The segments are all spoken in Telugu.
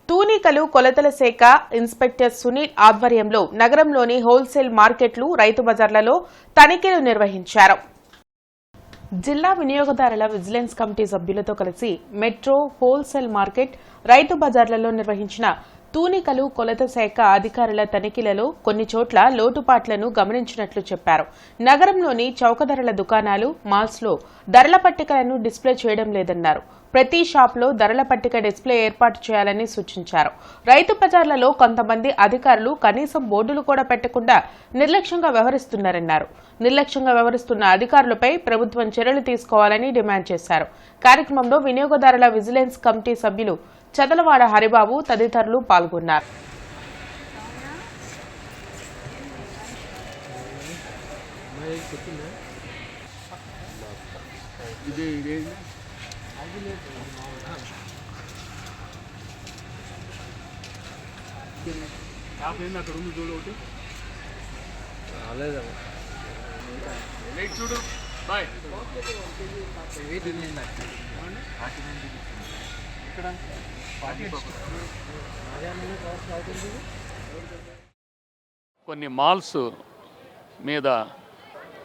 తూనికలు కొలతల శాఖ ఇన్స్పెక్టర్ సునీల్ ఆధ్వర్యంలో నగరంలోని హోల్సేల్ మార్కెట్లు, రైతు బజార్లలో తనిఖీలు నిర్వహించారు. జిల్లా వినియోగదారుల విజిలెన్స్ కమిటీ సభ్యులతో కలిసి మెట్రో, హోల్సేల్ మార్కెట్, రైతు బజార్లలో నిర్వహించిన తూనికలు కొలత శాఖ అధికారుల తనిఖీలలో కొన్ని చోట్ల లోటుపాట్లను గమనించినట్లు చెప్పారు. నగరంలోని చౌకధరల దుకాణాలు, మాల్స్లో ధరల పట్టికలను డిస్ప్లే చేయడం లేదన్నారు. ప్రతి షాప్లో ధరల పట్టిక డిస్ప్లే ఏర్పాటు చేయాలని సూచించారు. రైతు బజార్లలో కొంతమంది అధికారులు కనీసం బోర్డులు కూడా పెట్టకుండా నిర్లక్ష్యంగా వ్యవహరిస్తున్నారన్నారు. నిర్లక్ష్యంగా వ్యవహరిస్తున్న అధికారులపై ప్రభుత్వం చర్యలు తీసుకోవాలని డిమాండ్ చేశారు. కార్యక్రమంలో వినియోగదారుల విజిలెన్స్ కమిటీ సభ్యులు చదలవాడ హరిబాబు తదితరులు పాల్గొన్నారు. చూడు బాయ్ కొన్ని మాల్స్ మీద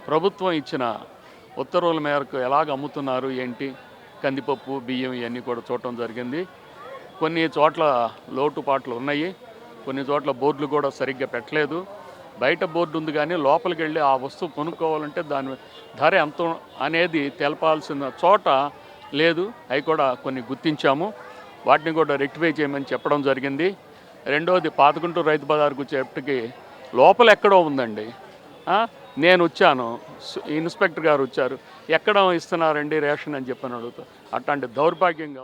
ప్రభుత్వం ఇచ్చిన ఉత్తర్వుల మేరకు ఎలాగ అమ్ముతున్నారు ఏంటి, కందిపప్పు, బియ్యం ఇవన్నీ కూడా చూడటం జరిగింది. కొన్ని చోట్ల లోటుపాట్లు ఉన్నాయి, కొన్ని చోట్ల బోర్డులు కూడా సరిగ్గా పెట్టలేదు. బయట బోర్డు ఉంది కానీ లోపలికి వెళ్ళి ఆ వస్తువు కొనుక్కోవాలంటే దాని ధర ఎంత అనేది తెలపాల్సిన చోట లేదు. అవి కూడా కొన్ని గుర్తించాము, వాటిని కూడా రెక్టిఫై చేయమని చెప్పడం జరిగింది. రెండవది పాతగుంటూరు రైతు బజార్కు వచ్చేప్పటికి లోపల ఎక్కడో ఉందండి. నేను వచ్చాను, ఇన్స్పెక్టర్ గారు వచ్చారు, ఎక్కడ ఇస్తున్నారండి రేషన్ అని చెప్పని అడుగుతా. అట్లాంటి దౌర్భాగ్యంగా